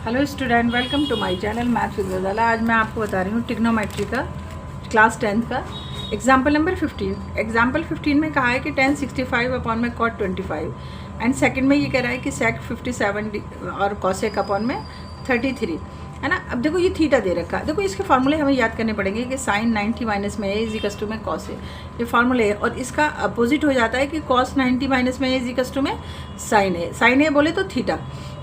Hello student, welcome to my channel maths with Ghazala. आज मैं आपको बता रही हूँ ट्रिग्नोमेट्री का क्लास 10th का एग्जाम्पल नंबर 15। एग्जाम्पल 15 में कहा है कि tan 65 अपॉन में cot 25 एंड सेकंड में ये कह रहा है कि sec 57 और cosec अपॉन में 33 है ना। अब देखो ये थीटा दे रखा है। देखो इसके फार्मूले हमें याद करने पड़ेंगे कि sin 90 माइनस में a इज इक्वल टू में cos a, ये फार्मूले है। और इसका अपोजिट हो जाता है कि cos 90 माइनस में a इज इक्वल टू में sin a बोले तो थीटा,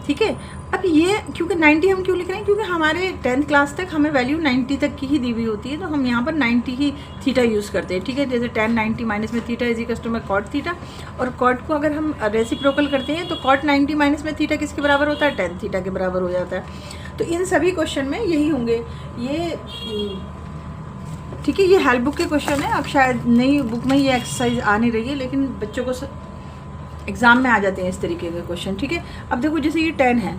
ठीक है। अब ये क्योंकि 90 हम क्यों लिख रहे हैं, क्योंकि हमारे 10th क्लास तक हमें वैल्यू 90 तक की ही दी हुई होती है, तो हम यहाँ पर 90 ही थीटा यूज़ करते हैं, ठीक है। जैसे tan 90 माइनस में थीटा इज इक्वल टू में cot थीटा, और cot को अगर हम रेसिप्रोकल करते हैं तो cot 90 माइनस में थीटा किसके बराबर होता है, tan थीटा के बराबर हो जाता है। तो इन सभी क्वेश्चन में यही होंगे ये, ठीक है। ये हेल्प बुक के क्वेश्चन है। अब शायद नई बुक में ये एक्सरसाइज आ नहीं रही है, लेकिन बच्चों को एग्ज़ाम में आ जाते हैं इस तरीके के क्वेश्चन, ठीक है। अब देखो जैसे ये 10 है,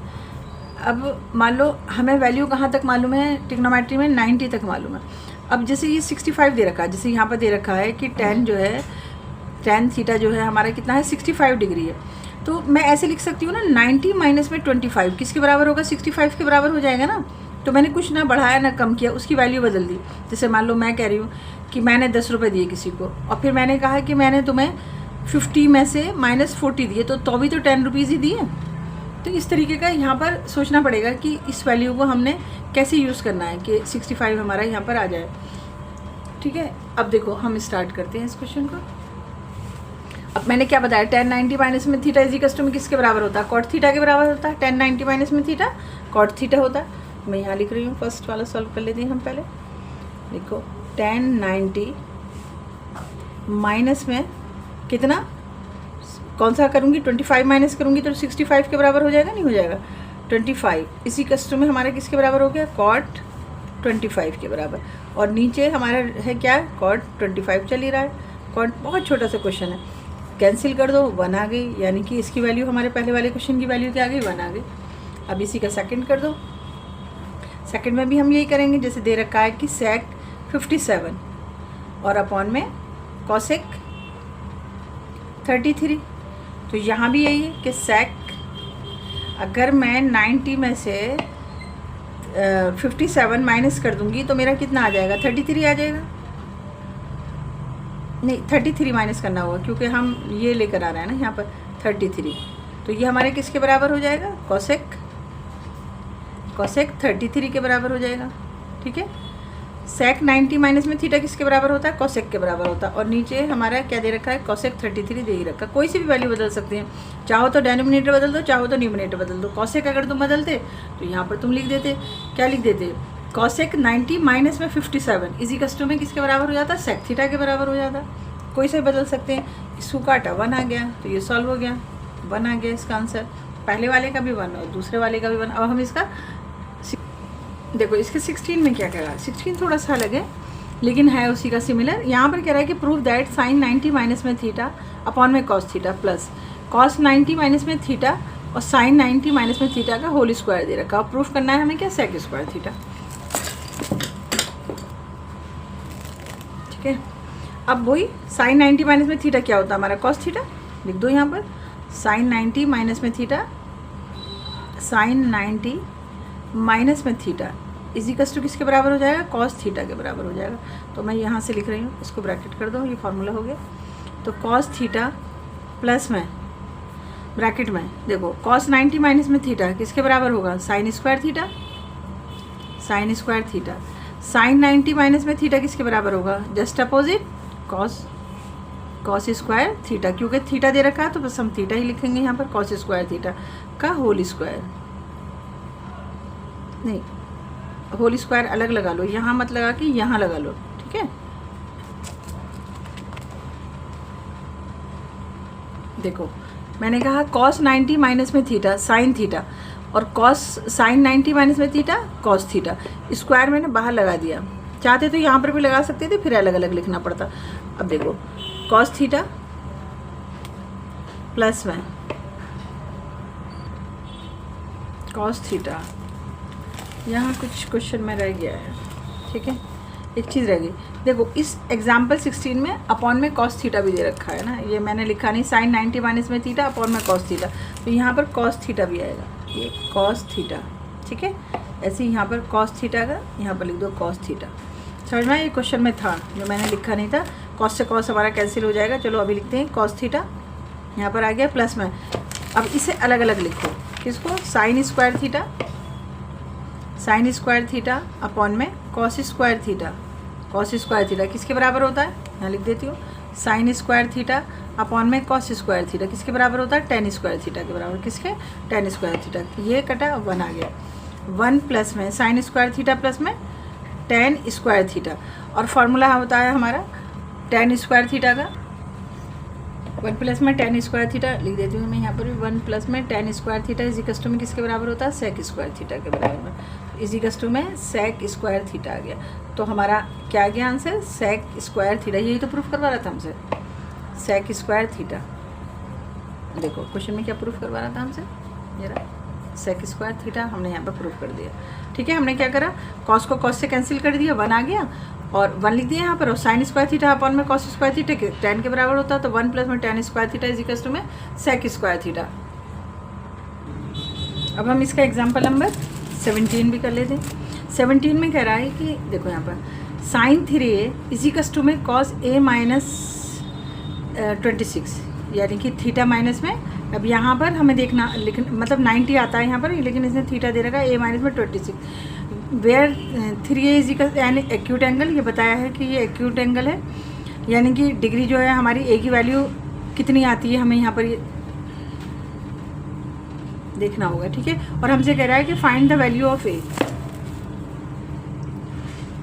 अब मान लो हमें वैल्यू कहाँ तक मालूम है, ट्रिग्नोमेट्री में 90 तक मालूम है। अब जैसे ये 65 दे रखा है, जैसे यहाँ पर दे रखा है कि tan जो है, tan थीटा जो है हमारा कितना है 65 डिग्री है। तो मैं ऐसे लिख सकती हूँ ना, 90 माइनस में 25 किसके बराबर होगा, 65 के बराबर हो जाएगा ना। तो मैंने कुछ ना बढ़ाया ना कम किया, उसकी वैल्यू बदल दी। जैसे मान लो मैं कह रही हूँ कि मैंने 10 रुपये दिए किसी को, और फिर मैंने कहा कि मैंने तुम्हें 50 में से -40 दिए, तो भी तो 10 रुपीज़ ही दिए। तो इस तरीके का यहाँ पर सोचना पड़ेगा कि इस वैल्यू को हमने कैसे यूज़ करना है कि 65 हमारा यहाँ पर आ जाए, ठीक है। अब देखो हम स्टार्ट करते हैं इस क्वेश्चन को। अब मैंने क्या बताया, tan 90 माइनस में थीटा इज इक्वल टू में किसके बराबर होता है, cot थीटा के बराबर होता है। tan 90 माइनस में थीटा cot थीटा होता है। मैं यहाँ लिख रही हूँ, फर्स्ट वाला सॉल्व कर लेते हैं हम पहले। देखो tan 90 माइनस में कितना, कौन सा करूँगी, 25 माइनस करूँगी तो 65 के बराबर हो जाएगा, नहीं हो जाएगा। 25 इसी कस्टम में हमारा किसके बराबर हो गया, cot 25 के बराबर। और नीचे हमारा है क्या, cot 25 चल ही रहा है। cot बहुत छोटा सा क्वेश्चन है, कैंसिल कर दो, 1 आ गई, यानी कि इसकी वैल्यू हमारे पहले वाले क्वेश्चन की वैल्यू क्या आ गई, 1 आ गई। अब इसी का सेकंड कर दो। सेकंड में भी हम यही करेंगे, जैसे दे रखा है कि sec 57 और अपॉन में cosec 33। तो यहाँ भी यही है कि sec, अगर मैं 90 में से 57 माइनस कर दूंगी तो मेरा कितना आ जाएगा, 33 आ जाएगा। नहीं, 33 माइनस करना होगा, क्योंकि हम ये लेकर आ रहे हैं ना यहाँ पर 33। तो ये हमारे किसके बराबर हो जाएगा, cosec 33 के बराबर हो जाएगा, ठीक है। sec 90 माइनस में थीटा किसके बराबर होता है, cosec के बराबर होता है। और नीचे हमारा क्या दे रखा है, cosec 33 दे ही रखा। कोई सी भी वैल्यू बदल सकते हैं, चाहो तो डेनोमिनेटर बदल दो, चाहो तो न्यूमिनेटर बदल दो। cosec अगर तुम बदलते तो यहाँ पर तुम लिख देते, क्या लिख देते, cosec 90 माइनस में 57 इसी कस्टम में किसके बराबर हो जाता है, sec थीटा के बराबर हो जाता। कोई सा बदल सकते हैं। इसको काटा, 1 आ गया, तो ये सॉल्व हो गया, 1 आ गया इसका आंसर। पहले वाले का भी 1 और दूसरे वाले का भी 1। अब हम इसका देखो इसके 16 में क्या कह रहा है, 16 थोड़ा सा अलग है लेकिन है उसी का सिमिलर। यहाँ पर कह रहा है कि प्रूव दैट sin 90 माइनस में थीटा अपॉन में cos theta plus cos 90 minus में थीटा और sin 90 माइनस में थीटा का होल स्क्वायर दे रखा। और प्रूफ करना है हमें क्या, sec स्क्वायर थीटा, ठीक है। अब वही sin 90 माइनस में थीटा क्या होता है हमारा, cos थीटा, लिख दो यहाँ पर। sin 90 माइनस में थीटा, sin 90 माइनस में थीटा इजिकल्स टू किसके बराबर हो जाएगा, cos थीटा के बराबर हो जाएगा। तो मैं यहाँ से लिख रही हूँ, इसको ब्रैकेट कर दो, ये फार्मूला हो गया। तो cos थीटा प्लस में ब्रैकेट में देखो cos 90 माइनस में थीटा किसके बराबर होगा, sin square theta, sin square theta. sin 90 minus में थीटा किसके बराबर होगा, just opposite cos square theta. क्योंकि थीटा दे रखा है तो बस हम थीटा ही लिखेंगे यहाँ पर, cos स्क्वायर थीटा का होल स्क्वायर, नहीं होल स्क्वायर अलग लगा लो, यहाँ मत लगा कि यहाँ लगा लो, ठीक है। देखो मैंने कहा cos 90 माइनस में थीटा sin थीटा और sin 90 माइनस में थीटा cos थीटा। स्क्वायर मैंने बाहर लगा दिया, चाहते तो यहाँ पर भी लगा सकते थे, फिर अलग अलग लिखना पड़ता। अब देखो cos थीटा प्लस में cos थीटा, यहाँ कुछ क्वेश्चन में रह गया है, ठीक है। एक चीज़ रह गई, देखो इस एग्जाम्पल 16 में अपॉन में cos थीटा भी दे रखा है ना, ये मैंने लिखा नहीं, sin 90 माइनस में थीटा अपॉन में cos थीटा, तो यहाँ पर cos थीटा भी आएगा, ये cos थीटा, ठीक है। ऐसे ही यहाँ पर कॉस थीटा का यहाँ पर लिख दो कॉस थीटा। समझ में, ये क्वेश्चन में था जो मैंने लिखा नहीं था। कॉस से कॉस हमारा कैंसिल हो जाएगा। चलो अभी लिखते हैं कॉस थीटा, यहाँ पर आ गया प्लस में। अब इसे अलग अलग लिखो, किसको, sine square theta, sine square theta upon में cos square theta. Cos square theta किसके बराबर होता है, यहाँ लिख देती हूँ, साइन स्क्वायर थीटा अपॉन में कॉस स्क्वायर थीटा किसके बराबर होता है, टेन स्क्वायर थीटा के बराबर। किसके, टेन स्क्वायर थीटा। ये कटा, 1 आ गया। 1 प्लस में साइन स्क्वायर थीटा प्लस में टेन स्क्वायर थीटा, और फार्मूला होता है हमारा टेन स्क्वायर थीटा का। 1 प्लस में टेन स्क्वायर थीटा लिख देती हूँ मैं यहाँ पर भी। 1 प्लस में tan square theta equals to में किसके बराबर होता है, सेक स्क्वायर थीटा के बराबर। इजिकल्स टू में सेक स्क्वायर थीटा आ गया। तो हमारा क्या आ गया आंसर, सेक स्क्वायर थीटा। यही तो प्रूफ करवा रहा था हमसे, सेक स्क्वायर थीटा। देखो क्वेश्चन में क्या प्रूफ करवा रहा था हमसे, जरा सेक स्क्वायर थीटा हमने यहाँ पर प्रूफ कर दिया। ठीक है, हमने क्या करा, कॉस को कॉस से कैंसिल कर दिया, 1 आ गया और 1 लिख दिया यहाँ पर। और साइन स्क्वायर थीटा अपॉन में कॉस स्क्वायर थीटा के 10 के बराबर होता है, तो 1 प्लस में tan square theta equals to में सेक स्क्वायर थीटा। अब हम इसका एग्जाम्पल नंबर 17 भी कर लेते हैं। 17 में कह रहा है कि देखो यहाँ पर साइन 3a इजिकल्स टू में कॉस a माइनस 26, यानी कि थीटा माइनस में। अब यहाँ पर हमें देखना मतलब 90 आता है यहाँ पर, लेकिन इसने थीटा दे रखा है a माइनस में 26। वेयर 3a इजिकल यानी एक्यूट एंगल, ये बताया है कि ये एक्यूट एंगल है, यानी कि डिग्री जो है हमारी a की वैल्यू कितनी आती है हमें यहाँ पर ये देखना होगा। ठीक है, और हमसे कह रहा है कि find the value of a।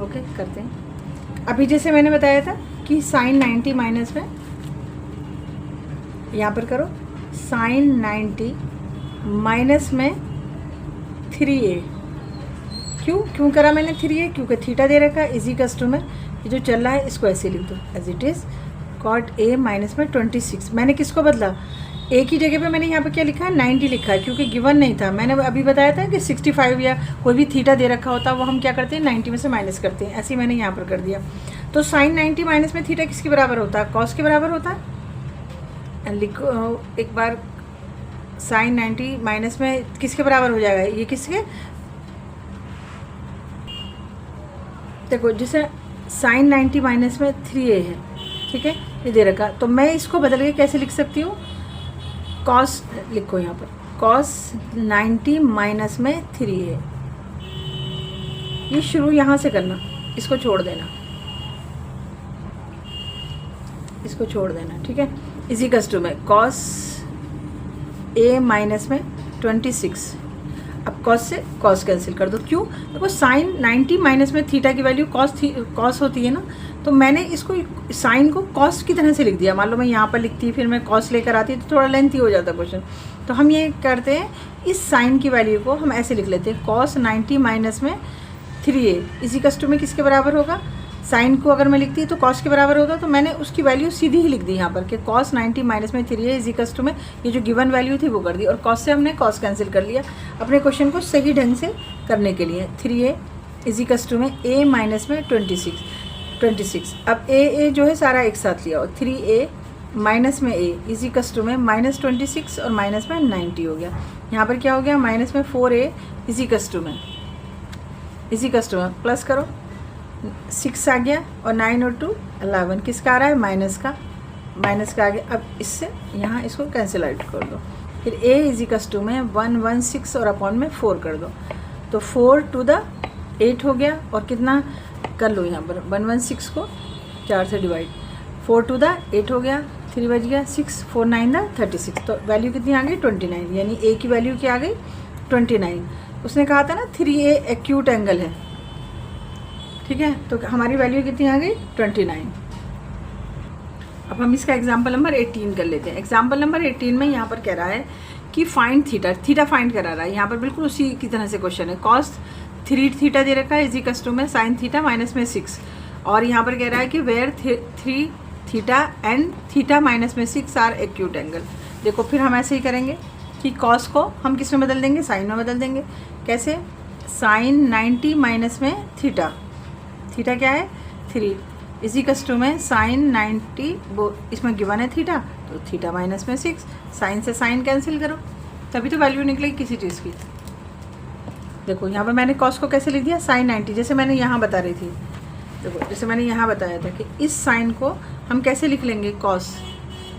Okay, करते हैं। अभी जैसे मैंने बताया था कि साइन 90 माइनस में, यहाँ पर करो साइन 90 माइनस में 3a। क्यों करा मैंने 3a, क्योंकि थीटा दे रखा है इजिकल्स टू में, ये जो चल रहा है इसको ऐसे लिख दो as it is cot a minus में 26। मैंने किसको बदला, a की जगह पे मैंने यहाँ पे क्या लिखा है, 90 लिखा है, क्योंकि गिवन नहीं था। मैंने अभी बताया था कि 65 या कोई भी थीटा दे रखा होता है वो हम क्या करते हैं 90 में से माइनस करते हैं। ऐसे ही मैंने यहाँ पर कर दिया। तो साइन 90 माइनस में थीटा किसके बराबर होता है, कॉस के बराबर होता है। लिखो एक बार, साइन 90 माइनस में किसके बराबर हो जाएगा, ये किसके, देखो जैसे साइन 90 माइनस में 3a है, ठीक है, ये दे रखा। तो मैं इसको बदल के कैसे लिख सकती हूँ, कॉस लिखो यहाँ पर, कॉस 90 माइनस में 3a। ये शुरू यहाँ से करना, इसको छोड़ देना, इसको छोड़ देना। ठीक है, इजिकल्स टू में कॉस a माइनस में 26। अब कॉस से कॉस कैंसिल कर दो। क्यों, देखो साइन 90 माइनस में थीटा की वैल्यू कॉस होती है ना, तो मैंने इसको साइन को कॉस की तरह से लिख दिया। मान लो मैं यहाँ पर लिखती फिर मैं कॉस लेकर आती तो थोड़ा लेंथी हो जाता क्वेश्चन। तो हम ये करते हैं, इस साइन की वैल्यू को हम ऐसे लिख लेते हैं, कॉस 90 माइनस में 3a इजिकल्स टू में किसके बराबर होगा, साइन को अगर मैं लिखती तो कॉस के बराबर होता। तो मैंने उसकी वैल्यू सीधी ही लिख दी यहाँ पर कि कॉस 90 माइनस में 3a इजिकल्स टू में ये जो गिवन वैल्यू थी वो कर दी, और कॉस से हमने कॉस कैंसिल कर लिया अपने क्वेश्चन को सही ढंग से करने के लिए। 3a इजिकल्स टू में a माइनस में 26। अब a जो है सारा एक साथ लिया, और 3a माइनस में a इजिकल्स टू में माइनस 26 और माइनस में 90 हो गया। यहाँ पर क्या हो गया, माइनस में 4a इजिकल्स टू में प्लस करो 6 आ गया, और 9 और 2 11 किसका आ रहा है, माइनस का आ गया। अब इससे यहाँ इसको कैंसिल आउट कर दो। फिर a इजिकल्स टू में 116 और अपॉन में 4 कर दो, तो 4 टू द 8 हो गया। और कितना कर लो यहाँ पर 116 को 4 से डिवाइड, 4 टू द 8 हो गया, 3 बज गया 6, 4 9 द 36। तो वैल्यू कितनी आ गई 29, यानी a की वैल्यू क्या आ गई 29। उसने कहा था ना 3a एक्यूट एंगल है, ठीक है, तो हमारी वैल्यू कितनी आ गई 29। अब हम इसका एग्जाम्पल नंबर 18 कर लेते हैं। एग्जाम्पल नंबर 18 में यहाँ पर कह रहा है कि फाइंड थीटा फाइंड करा रहा है। यहाँ पर बिल्कुल उसी की तरह से क्वेश्चन है, कॉस 3 थीटा दे रखा है इजिकल्स टू में साइन थीटा माइनस में 6, और यहाँ पर कह रहा है कि where 3 theta and theta minus में 6 आर एक्यूट एंगल। देखो फिर हम ऐसे ही करेंगे कि कॉस को हम किस में बदल देंगे, साइन में बदल देंगे। कैसे, साइन 90 माइनस में थीटा क्या है 3 इजिकल्स टू में साइन 90, वो इसमें गिवन है थीटा, तो थीटा माइनस में 6, साइन से साइन कैंसिल करो तभी तो वैल्यू निकलेगी किसी चीज़ की। देखो यहाँ पर मैंने कॉस को कैसे लिख दिया, साइन 90, जैसे मैंने यहाँ बता रही थी। देखो जैसे मैंने यहाँ बताया था कि इस साइन को हम कैसे लिख लेंगे, कॉस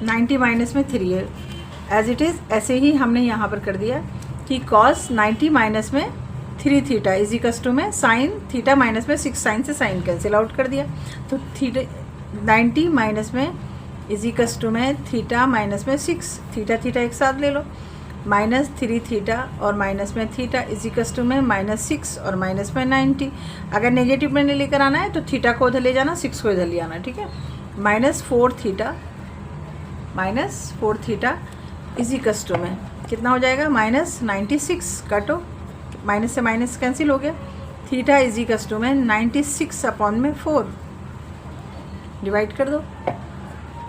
90 माइनस में 3 है, एज इट इज़ ऐसे ही हमने यहाँ पर कर दिया कि कॉस 90 माइनस में 3 थीटा इज इक्वल टू में साइन थीटा माइनस में 6 साइन से साइन कैंसिल आउट कर दिया। तो थीटा 90 माइनस में इज इक्वल टू में थीटा माइनस में 6, थीटा थीटा एक साथ ले लो, माइनस 3 थीटा और माइनस में थीटा इज इक्वल टू में -6 और माइनस में 90। अगर नेगेटिव में नहीं लेकर आना है तो थीटा को उधर ले जाना, 6 को इधर ले आना, ठीक है। -4 थीटा इज इक्वल टू में कितना हो जाएगा, -96, काटो, माइनस से माइनस कैंसिल हो गया, थीटा इज इक्वल टू में 96 अपॉन में 4, डिवाइड कर दो,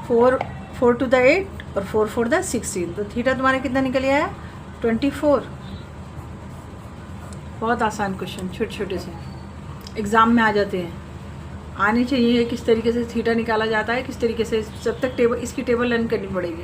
4 टू द 8 और 4 4 द 16, तो थीटा तुम्हारा कितना निकल आया, 24। बहुत आसान क्वेश्चन, छोटे छोटे से एग्ज़ाम में आ जाते हैं, आने चाहिए किस तरीके से थीटा निकाला जाता है, किस तरीके से, जब तक टेबल इसकी टेबल रन करनी पड़ेगी।